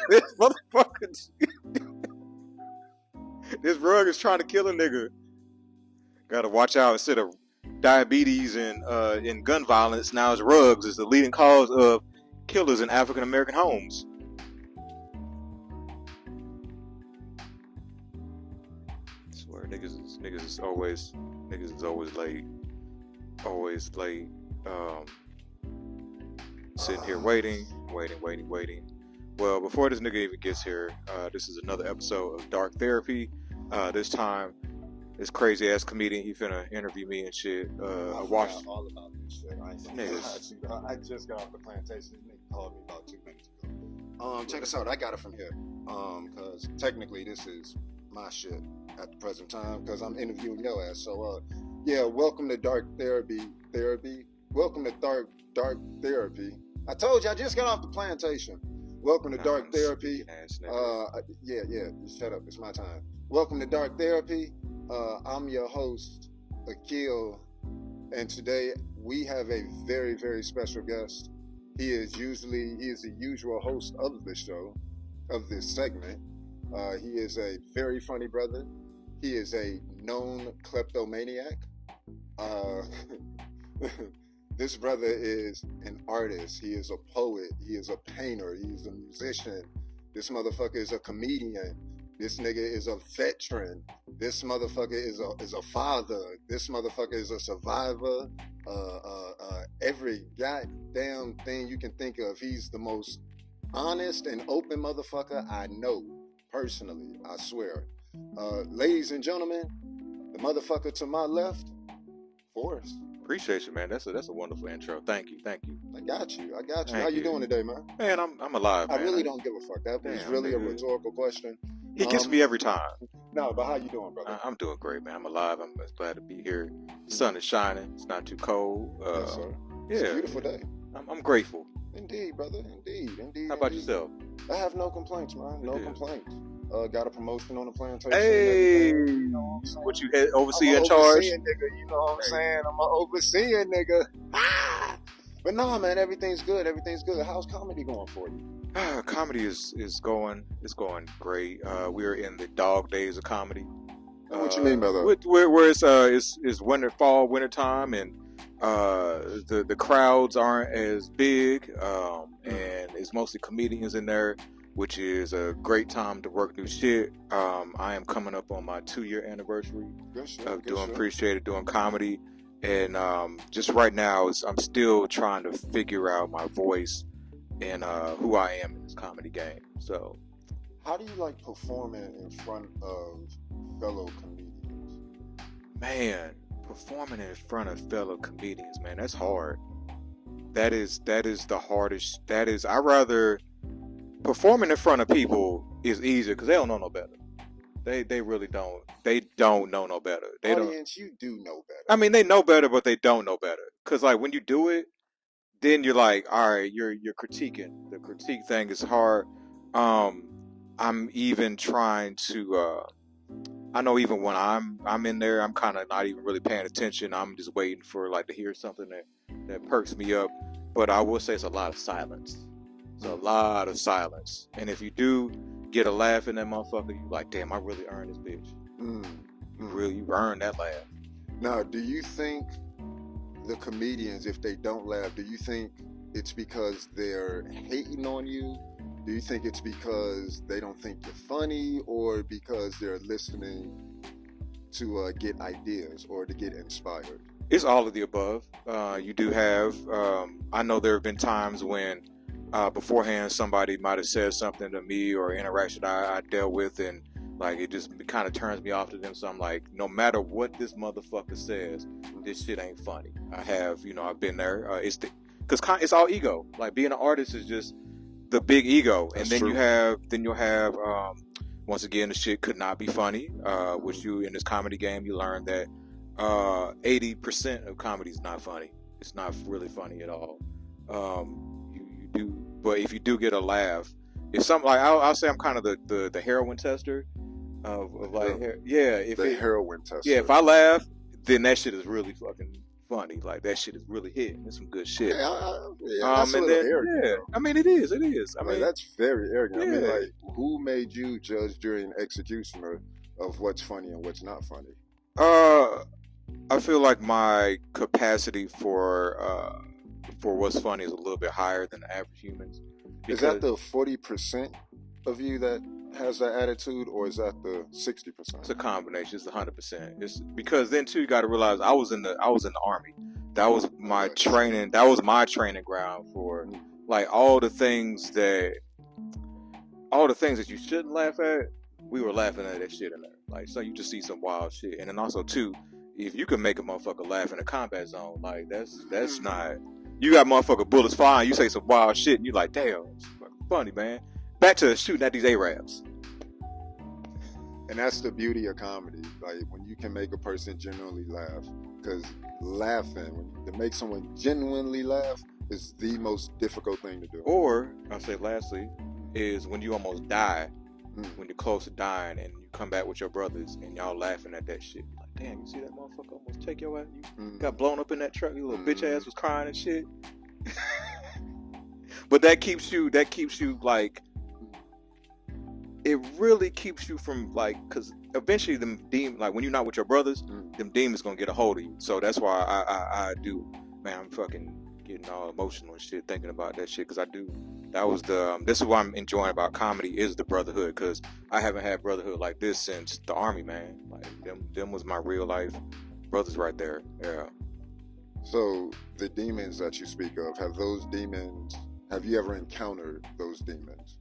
This motherfucker. This rug is trying to kill a nigga. Gotta watch out. Instead of diabetes and gun violence, now it's rugs is the leading cause of killers in African American homes. I swear, niggas is always late. Always late. Sitting here waiting. Well, before this nigga even gets here, this is another episode of Dark Therapy. This time, this crazy ass comedian, he finna interview me and shit. I watched all about this shit. I just got off the plantation. This nigga called me about 2 minutes ago. Check us out. I got it from here. Cause technically this is my shit at the present time. Cause I'm interviewing your ass. So yeah, welcome to Dark Therapy. Welcome to Dark Therapy. I told you I just got off the plantation. Welcome to Dark Therapy. Yeah, shut up. It's my time. Welcome to Dark Therapy. I'm your host, Akil, and today we have a very, very special guest. He is the usual host of the show, of this segment. He is a very funny brother. He is a known kleptomaniac. This brother is an artist. He is a poet. He is a painter. He is a musician. This motherfucker is a comedian. This nigga is a veteran. This motherfucker is a father. This motherfucker is a survivor. Every goddamn thing you can think of. He's the most honest and open motherfucker I know personally. I swear. Ladies and gentlemen, the motherfucker to my left, Forrest. Appreciate you, man. That's a wonderful intro. Thank you. I got you. How you doing today, man? Man, I'm alive, man. I really don't give a fuck. That was really a rhetorical question. He gets me every time. No, but how you doing, brother? I'm doing great, man. I'm alive. I'm just glad to be here. The sun is shining. It's not too cold. Yes, sir. It's a beautiful day. I'm grateful. Indeed, brother. Indeed. How about yourself? I have no complaints, man. No complaints. Got a promotion on the plantation. Hey, you know what you oversee in charge? Nigga, you know what I'm saying? I'm an overseeing nigga. But no, man, everything's good. How's comedy going for you? Comedy is going great. We're in the dog days of comedy. What you mean by that? Where it's winter time, and the crowds aren't as big, and it's mostly comedians in there, which is a great time to work new shit. I am coming up on my 2-year anniversary of doing comedy, and just right now I'm still trying to figure out my voice and who I am in this comedy game. So, how do you like performing in front of fellow comedians? Man, performing in front of fellow comedians, man, that's hard. That is the hardest. I rather performing in front of people is easier because they don't know no better. They really don't. They don't know no better. Audience, you do know better. I mean, they know better, but they don't know better. Because like when you do it, then you're like, all right, you're critiquing. The critique thing is hard. I'm even trying to. I know even when I'm in there, I'm kind of not even really paying attention. I'm just waiting for like to hear something that perks me up. But I will say it's a lot of silence. It's a lot of silence. And if you do get a laugh in that motherfucker, you like, damn, I really earned this bitch. You earned that laugh. Now, do you think the comedians, if they don't laugh, do you think it's because they're hating on you? Do you think it's because they don't think you're funny, or because they're listening to get ideas or to get inspired? It's all of the above. You do have, I know there have been times when beforehand somebody might have said something to me or interaction I dealt with, and like it just kind of turns me off to them. So I'm like, no matter what this motherfucker says, this shit ain't funny. I've been there. Because it's all ego. Like being an artist is just the big ego. That's and then true. you'll have once again, the shit could not be funny, which you in this comedy game you learn that 80% of comedy is not funny. It's not really funny at all. You do, but if you do get a laugh, it's something like I'll say I'm kind of the heroin tester of like, heroin tester. Yeah, if I laugh, then that shit is really fucking funny. Like that shit is really hitting. It's some good shit. That's a and little then arrogant. I mean it is. I Like, mean that's very arrogant. I mean, Yeah. like, who made you judge during execution of what's funny and what's not funny? I feel like my capacity for what's funny is a little bit higher than the average humans. Is that the 40% of you that has that attitude, or is that the 60%? It's a combination. It's 100%. It's because then too you got to realize I was in the army. That was my training. That was my training ground for like all the things that you shouldn't laugh at. We were laughing at that shit in there. Like, so you just see some wild shit, and then also too, if you can make a motherfucker laugh in a combat zone, like that's not. You got motherfucker bullets flying. You say some wild shit, and you like, damn, it's fucking funny, man. Back to shooting at these Arabs. And that's the beauty of comedy, like when you can make a person genuinely laugh. Because laughing, to make someone genuinely laugh, is the most difficult thing to do. Or I'll say, lastly, is when you almost die, when you're close to dying, and you come back with your brothers, and y'all laughing at that shit. Like, damn, you see that motherfucker almost take your ass? You got blown up in that truck. Your little bitch ass was crying and shit. But that keeps you like. It really keeps you from like, because eventually them demons, like when you're not with your brothers, them demons gonna get a hold of you. So that's why I do, man. I'm fucking getting all emotional and shit thinking about that shit, because I do. That was the. This is what I'm enjoying about comedy is the brotherhood, because I haven't had brotherhood like this since the army, man. Like them was my real life brothers right there. Yeah. So the demons that you speak of, have you ever encountered those demons?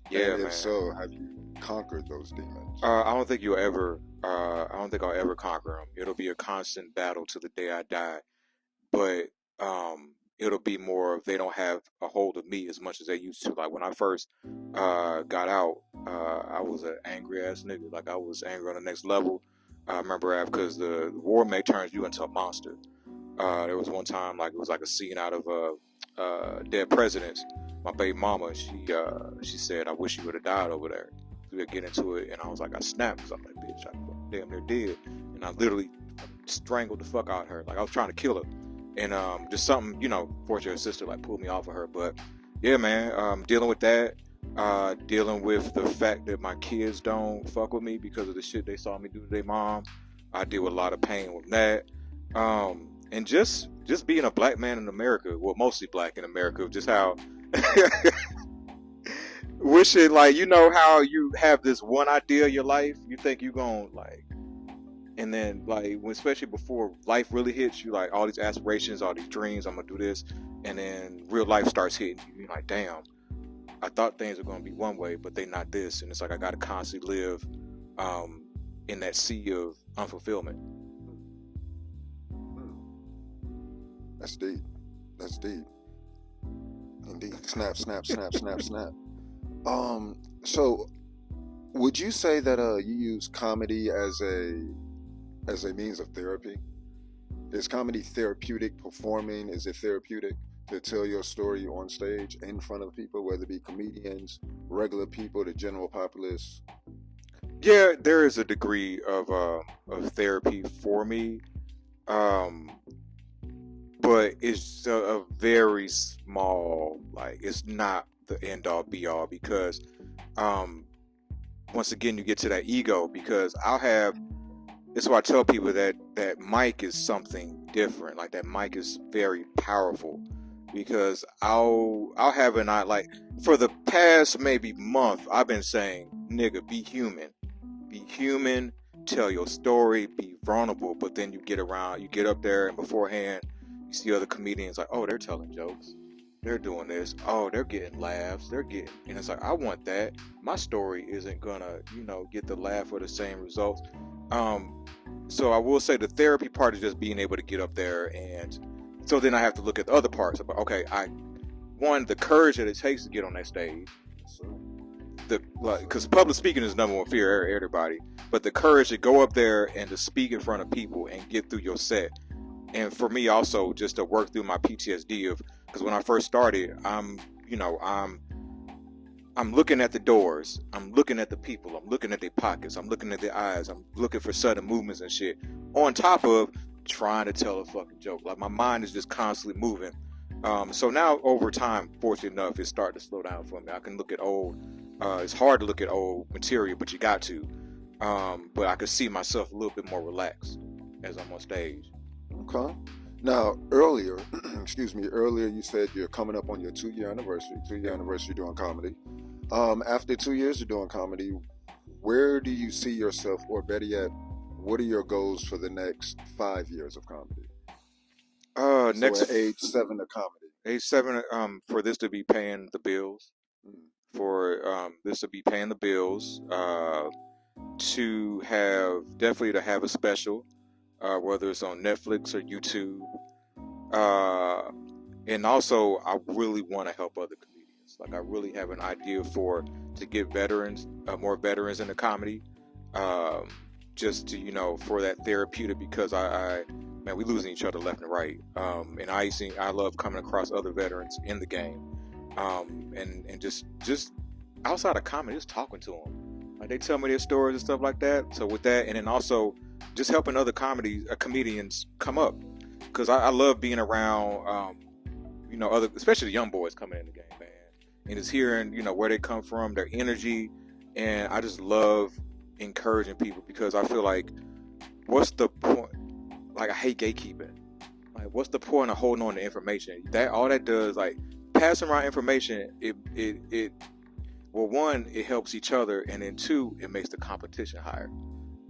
Yeah, and if man. so, have you conquered those demons? I don't think you'll ever. I don't think I'll ever conquer them. It'll be a constant battle to the day I die. But it'll be more of they don't have a hold of me as much as they used to. Like when I first got out, I was an angry ass nigga. Like I was angry on the next level. I remember because the war may turn you into a monster. There was one time, like it was like a scene out of Dead Presidents. My baby mama, she said, "I wish you would have died over there." We would get into it, and I was like, I snapped because I'm like, "Bitch, I'm damn near dead," and I literally strangled the fuck out of her. Like I was trying to kill her, and just something, fortunately her sister like pulled me off of her. But yeah, man, dealing with that, dealing with the fact that my kids don't fuck with me because of the shit they saw me do to their mom. I deal with a lot of pain with that. And just being a black man in America, well, mostly black in America, just how wishing, like, how you have this one idea of your life, you think you gonna like, and then like especially before life really hits you, like all these aspirations, all these dreams, I'm gonna do this, and then real life starts hitting you. You're like, damn, I thought things were gonna be one way, but they not this, and it's like I gotta constantly live in that sea of unfulfillment. That's deep. Indeed. Snap, snap, snap, snap, snap. So would you say that you use comedy as a means of therapy? Is comedy therapeutic? Performing, is it therapeutic to tell your story on stage in front of people, whether it be comedians, regular people, the general populace? Yeah, there is a degree of therapy for me. But it's a very small, like, it's not the end all be all, because once again you get to that ego, because that's why I tell people that mic is something different. Like that mic is very powerful, because I'll have like for the past maybe month I've been saying, nigga, be human, tell your story, be vulnerable. But then you get up there and beforehand you see other comedians like, oh, they're telling jokes, they're doing this, oh, they're getting laughs, and it's like, I want that. My story isn't gonna, get the laugh or the same results. So I will say the therapy part is just being able to get up there, and so then I have to look at the other parts about, okay, the courage that it takes to get on that stage, because public speaking is number one fear of everybody, but the courage to go up there and to speak in front of people and get through your set. And for me also, just to work through my PTSD because when I first started, I'm looking at the doors, I'm looking at the people, I'm looking at their pockets, I'm looking at their eyes, I'm looking for sudden movements and shit. On top of trying to tell a fucking joke. Like my mind is just constantly moving. So now over time, fortunately enough, it's starting to slow down for me. I can look at old. It's hard to look at old material, but you got to. But I could see myself a little bit more relaxed as I'm on stage. Okay. Now, earlier, earlier you said you're coming up on your 2-year anniversary doing comedy. After 2 years of doing comedy, where do you see yourself, or better yet, what are your goals for the next 5 years of comedy? Next at age 7 of comedy. Age 7, for this to be paying the bills, for this to be paying the bills, to have a special, whether it's on Netflix or YouTube, and also I really want to help other comedians. Like I really have an idea to get more veterans into comedy, just to for that therapeutic, because man, we losing each other left and right. And I love coming across other veterans in the game, and just outside of comedy, just talking to them. Like they tell me their stories and stuff like that. So with that, and then also just helping other comedians come up, because I love being around, other, especially the young boys coming in the game, man, and just hearing where they come from, their energy, and I just love encouraging people, because I feel like, what's the point? Like I hate gatekeeping. Like what's the point of holding on to information? That all that does, like passing around information, well, one, it helps each other, and then two, it makes the competition higher.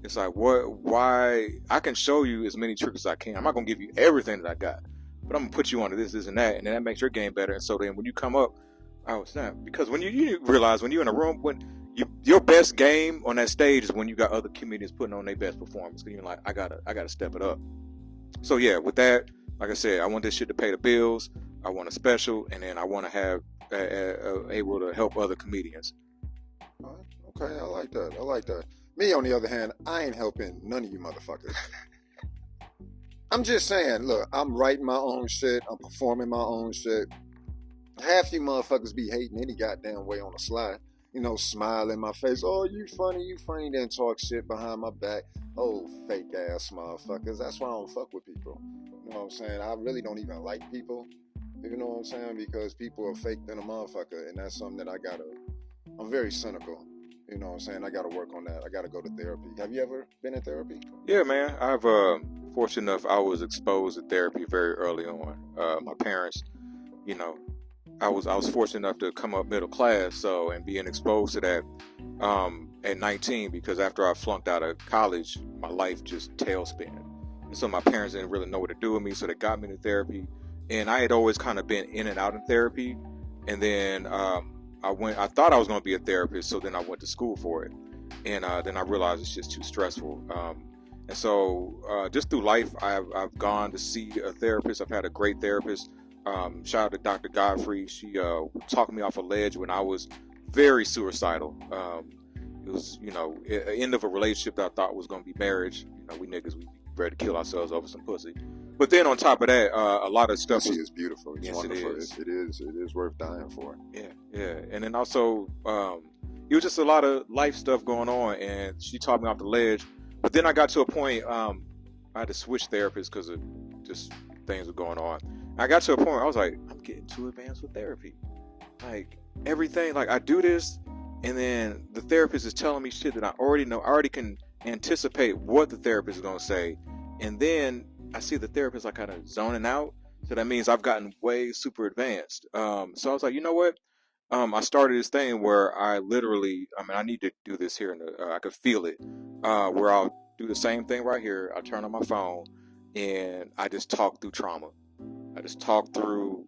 It's like, why? I can show you as many tricks as I can. I'm not gonna give you everything that I got, but I'm gonna put you onto this, and that, and then that makes your game better. And so then when you come up, oh snap! Because when you realize when you're in a room, your best game on that stage is when you got other comedians putting on their best performance. Because you're like, I gotta step it up. So yeah, with that, like I said, I want this shit to pay the bills. I want a special, and then I want to have able to help other comedians. Okay, I like that. Me, on the other hand, I ain't helping none of you motherfuckers. I'm just saying, look, I'm writing my own shit. I'm performing my own shit. Half you motherfuckers be hating any goddamn way on the slide. Smile in my face. Oh, you funny, then talk shit behind my back. Oh, fake ass motherfuckers. That's why I don't fuck with people. You know what I'm saying? I really don't even like people. You know what I'm saying? Because people are fake than a motherfucker. And that's something that I'm very cynical. You know what I'm saying? I gotta work on that. I gotta go to therapy. Have you ever been in therapy? Yeah, man. I've fortunate enough, I was exposed to therapy very early on. My parents, I was fortunate enough to come up middle class, and being exposed to that at 19, because after I flunked out of college, my life just tailspin. And so my parents didn't really know what to do with me, so they got me into therapy. And I had always kind of been in and out of therapy. And then I thought I was going to be a therapist, so then I went to school for it. And then I realized it's just too stressful. And so just through life, I've gone to see a therapist. I've had a great therapist. Shout out to Dr. Godfrey. She talked me off a ledge when I was very suicidal. It was, end of a relationship that I thought was going to be marriage. We niggas, we ready to kill ourselves over some pussy. But then on top of that, a lot of stuff. She is beautiful. It's wonderful. It is worth dying for. Yeah. And then also, it was just a lot of life stuff going on, and she taught me off the ledge. But then I got to a point, I had to switch therapists because of just things were going on. I got to a point where I was like, I'm getting too advanced with therapy. Like everything, like I do this, and then the therapist is telling me shit that I already know. I already can anticipate what the therapist is going to say, and then I see the therapist like kind of zoning out. So that means I've gotten way super advanced. So I was like, you know what? I started this thing where I literally, I need to do this here, and I could feel it. Where I'll do the same thing right here. I'll turn on my phone, and I just talk through trauma. I just talk through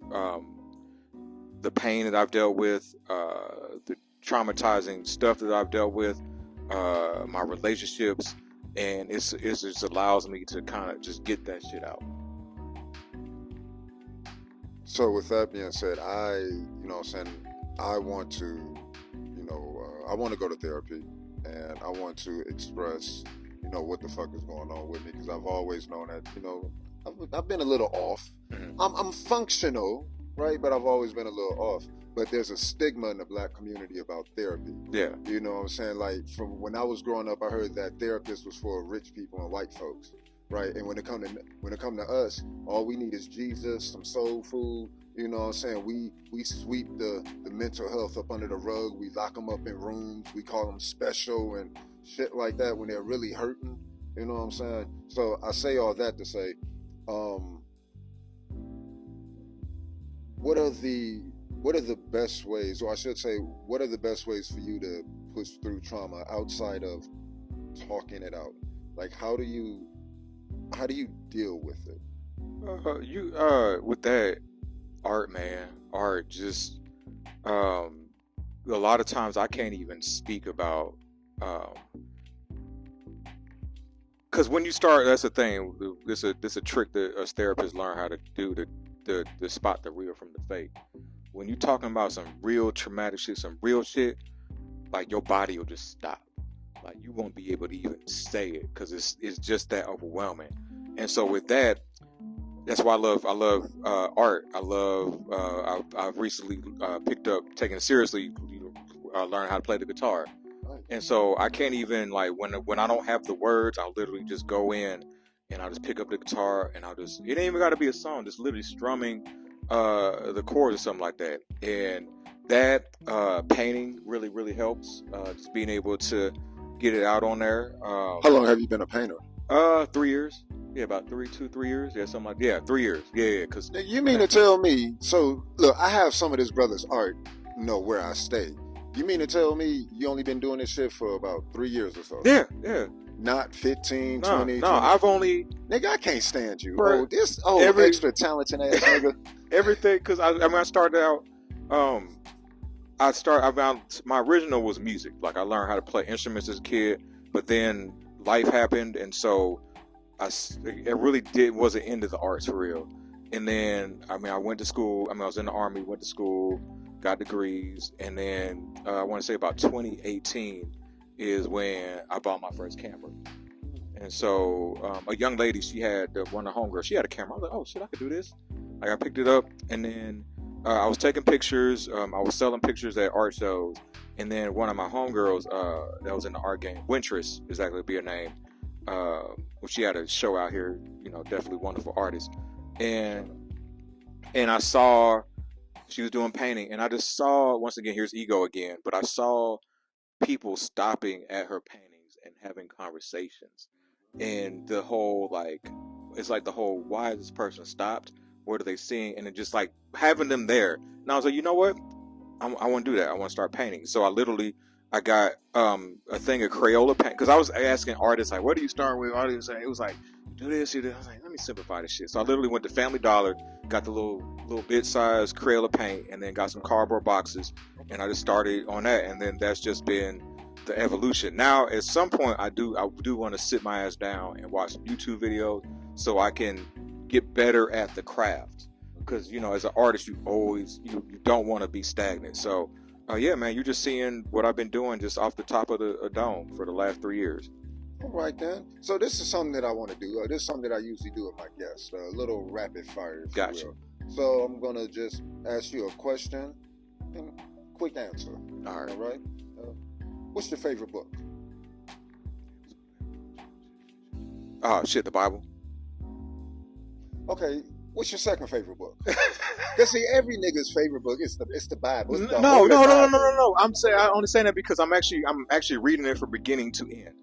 the pain that I've dealt with, the traumatizing stuff that I've dealt with, my relationships, and it just allows me to kind of just get that shit out. So with that being said, I want to, I want to go to therapy, and I want to express, what the fuck is going on with me, because I've always known that, I've been a little off. I'm functional, right? But I've always been a little off. But there's a stigma in the black community about therapy. Yeah. You know what I'm saying? Like, from when I was growing up, I heard that therapist was for rich people and white folks. right? And when it come to us, all we need is Jesus, some soul food. You know what I'm saying? We sweep the mental health up under the rug. We lock them up in rooms. We call them special and shit like that when they're really hurting. You know what I'm saying? So I say all that to say, what are the best ways, or I should say, what are the best ways for you to push through trauma outside of talking it out? Like, how do you deal with it? With that art, man, art just a lot of times I can't even speak about because when you start, that's the thing. This a trick that us therapists learn how to do to spot the real from the fake. When you're talking about some real traumatic shit, some real shit, like your body will just stop. Like you won't be able to even say it because it's just that overwhelming. And so with that, that's why I love art. I love I've recently picked up, taking it seriously, learn how to play the guitar. And so I can't even, like, when I don't have the words, I'll literally just go in and I'll just pick up the guitar and it ain't even got to be a song, just literally strumming the chords or something like that. And that painting really, really helps, just being able to get it out on there. How long have you been a painter? 3 years. Yeah, about 3 years. Yeah, something like that. Yeah, 3 years. Yeah, because... You mean to tell me, so, look, I have some of this brother's art, where I stay. You mean to tell me you only been doing this shit for about 3 years or so? Yeah. Not 15, 20? No, I've only... Nigga, I can't stand you. Bro, extra talented ass nigga. Everything, because I started out... my original was music. Like, I learned how to play instruments as a kid, but then life happened, and so it really wasn't into the arts for real. And then, I went to school. I was in the Army, went to school, got degrees, and then I want to say about 2018 is when I bought my first camera. And so a young lady, she had one of the homegirls, she had a camera. I was like, oh shit, I could do this. Like, I picked it up, and then I was taking pictures. I was selling pictures at art shows, and then one of my homegirls that was in the art game, Wintress, exactly be her name. She had a show out here, definitely wonderful artist, and I saw she was doing painting, and I just saw, once again, here's ego again, but I saw people stopping at her paintings and having conversations, and the whole, like, it's like the whole, why is this person stopped? What are they seeing? And then just like having them there. And I was like, you know what? I want to do that. I want to start painting. So I got a thing of Crayola paint, because I was asking artists, like, what do you start with? Artists, it was like, do this, do this. I was like, let me simplify this shit. So I literally went to Family Dollar, got the little bit size Crayola paint, and then got some cardboard boxes, and I just started on that. And then that's just been the evolution. Now, at some point, I do want to sit my ass down and watch some YouTube videos so I can get better at the craft. Because, as an artist, you don't want to be stagnant. So, yeah, man, you're just seeing what I've been doing just off the top of the dome for the last 3 years. All right, then. So this is something that I want to do. This is something that I usually do with my guests. A little rapid fire. Gotcha. So I'm going to just ask you a question and quick answer. All right. All right? What's your favorite book? Oh, shit, the Bible. Okay. What's your second favorite book? Because see, every nigga's favorite book is the Bible. It's the No. Bible. I only saying that because I'm actually reading it from beginning to end.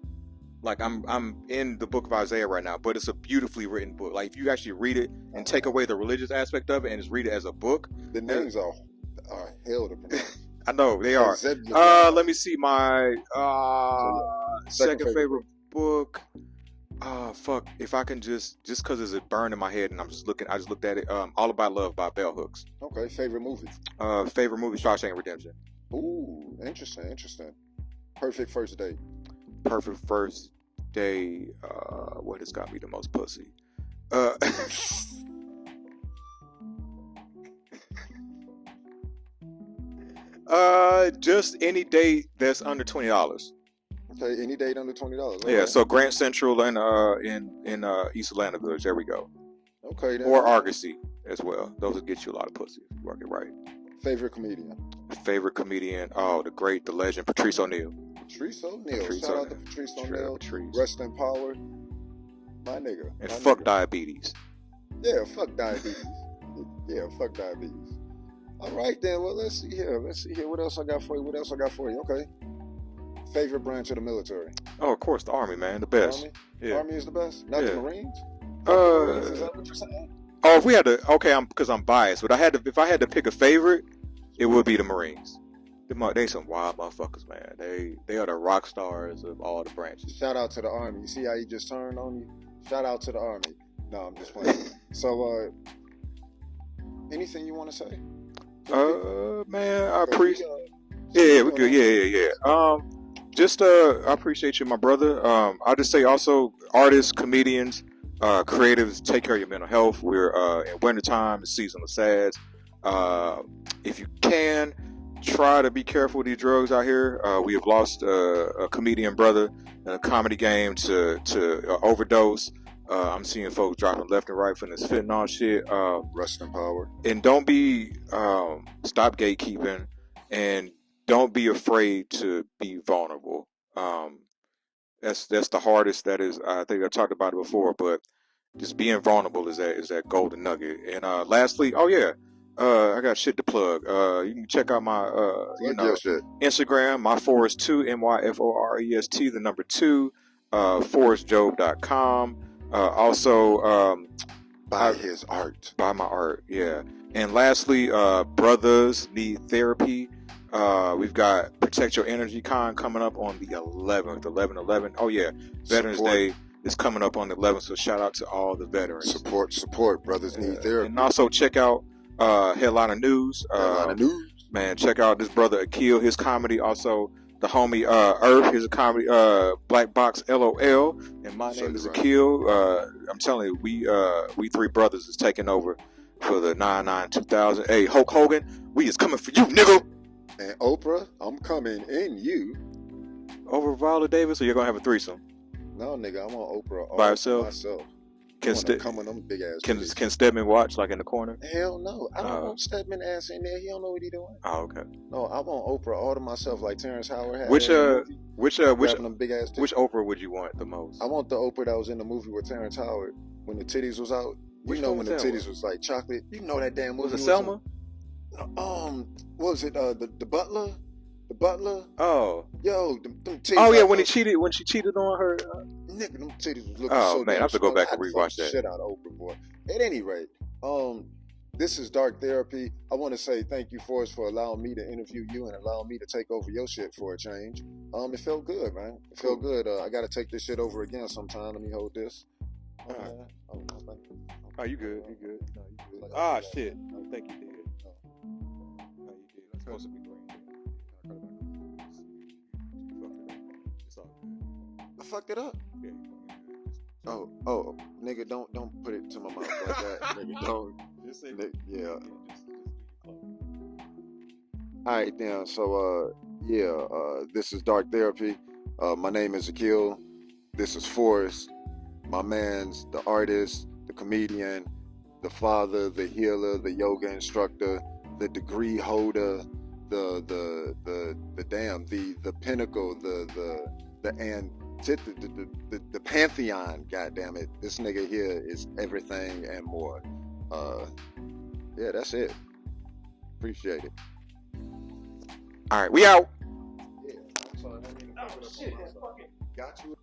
Like, I'm in the book of Isaiah right now, but it's a beautifully written book. Like, if you actually read it and take away the religious aspect of it and just read it as a book, the names are hell to pronounce. I know they are. Let me see my second favorite book. Fuck, if I can just because it's a burn in my head and I just looked at it. All About Love by Bell Hooks. Okay, favorite movie? Favorite movie, Shawshank Redemption. Ooh, interesting. Perfect first date. Perfect first day. What has got me the most pussy? Just any date that's under $20. Okay, any date under $20. Okay. Yeah, so Grand Central and in East Atlanta Village. There we go. Okay, then. Or Argosy as well. Those will get you a lot of pussy if you work it right. Favorite comedian? Oh, the great, the legend, Patrice O'Neal. Shout out to Patrice O'Neal. Rest in power. My nigga. And my fuck nigga. diabetes. Yeah, fuck diabetes. Yeah, fuck diabetes. All right then. Well, let's see here. What else I got for you? Okay. Favorite branch of the military? Oh, of course, the Army, man, the best. Army. Yeah. Army is the best. Not Yeah. the Marines. Is that what you're saying? Oh, if we had to, okay, because I'm biased, but if I had to pick a favorite, it would be the Marines. They some wild motherfuckers, man. They are the rock stars of all the branches. Shout out to the Army. You see how you just turned on you? Shout out to the Army. No, I'm just playing. So, anything you want to say? Man, I appreciate. Yeah, we good. Yeah. Just I appreciate you, my brother. I'll just say also, artists, comedians, creatives, take care of your mental health. We're in wintertime, the season of sads. If you can, try to be careful with these drugs out here. We have lost a comedian brother in a comedy game to overdose. I'm seeing folks dropping left and right from this fentanyl shit. Rest in power. And don't be stop gatekeeping, and don't be afraid to be vulnerable. That's the hardest. That is, I think I talked about it before, but just being vulnerable is that golden nugget. And lastly, I got shit to plug. You can check out my Instagram, my Forrest 2, MYFOREST, the number 2, forrestjob.com. Also, buy his art. Buy my art, yeah. And lastly, brothers need therapy. We've got Protect Your Energy Con coming up on the 11th, 11/11. Oh yeah, Veterans Day is coming up on the 11th. So shout out to all the veterans. Support. Brothers need therapy. And also check out Headliner News. Man, check out this brother Akil, his comedy. Also the homie Earth, his comedy. Black Box LOL. And my name is Akil. I'm telling you, we three brothers is taking over for the 9/9/2000. Hey, Hulk Hogan, we is coming for you, nigga. And Oprah, I'm coming in you. Over Viola Davis, or you're gonna have a threesome? No, nigga, I'm on Oprah by herself. Myself. Can Stedman watch like in the corner? Hell no, I don't want Stedman ass in there. He don't know what he doing. Oh, okay. No, I want Oprah all to myself, like Terrence Howard had. Which big ass which Oprah would you want the most? I want the Oprah that was in the movie with Terrence Howard when the titties was out. Which when the titties was like chocolate. You know that damn movie. Was it Selma? What was it the Butler? The Butler? Oh. Yo, them titties. Oh yeah, when she cheated on her. Nigga, them titties was looking so man, I have to go back and rewatch that. Shit out of Oprah, boy. At any rate, this is Dark Therapy. I want to say thank you, Forrest, for allowing me to interview you and allowing me to take over your shit for a change. It felt good, man. It felt good. I got to take this shit over again sometime. Let me hold this. Oh, you good? You good? No, you good. Ah, shit. I think you did. No, you did. That's supposed to be green. It's all good. I fucked it up. Yeah. Oh, nigga, don't put it to my mouth like that. Nigga, don't. Just say yeah. All right, then. So, this is Dark Therapy. My name is Akil. This is Forrest. My man's the artist, the comedian, the father, the healer, the yoga instructor, the degree holder, the pinnacle, the pantheon. God damn it, this nigga here is everything and more. That's it. Appreciate it. All right, we out. Yeah. I'm sorry, shit. Got you.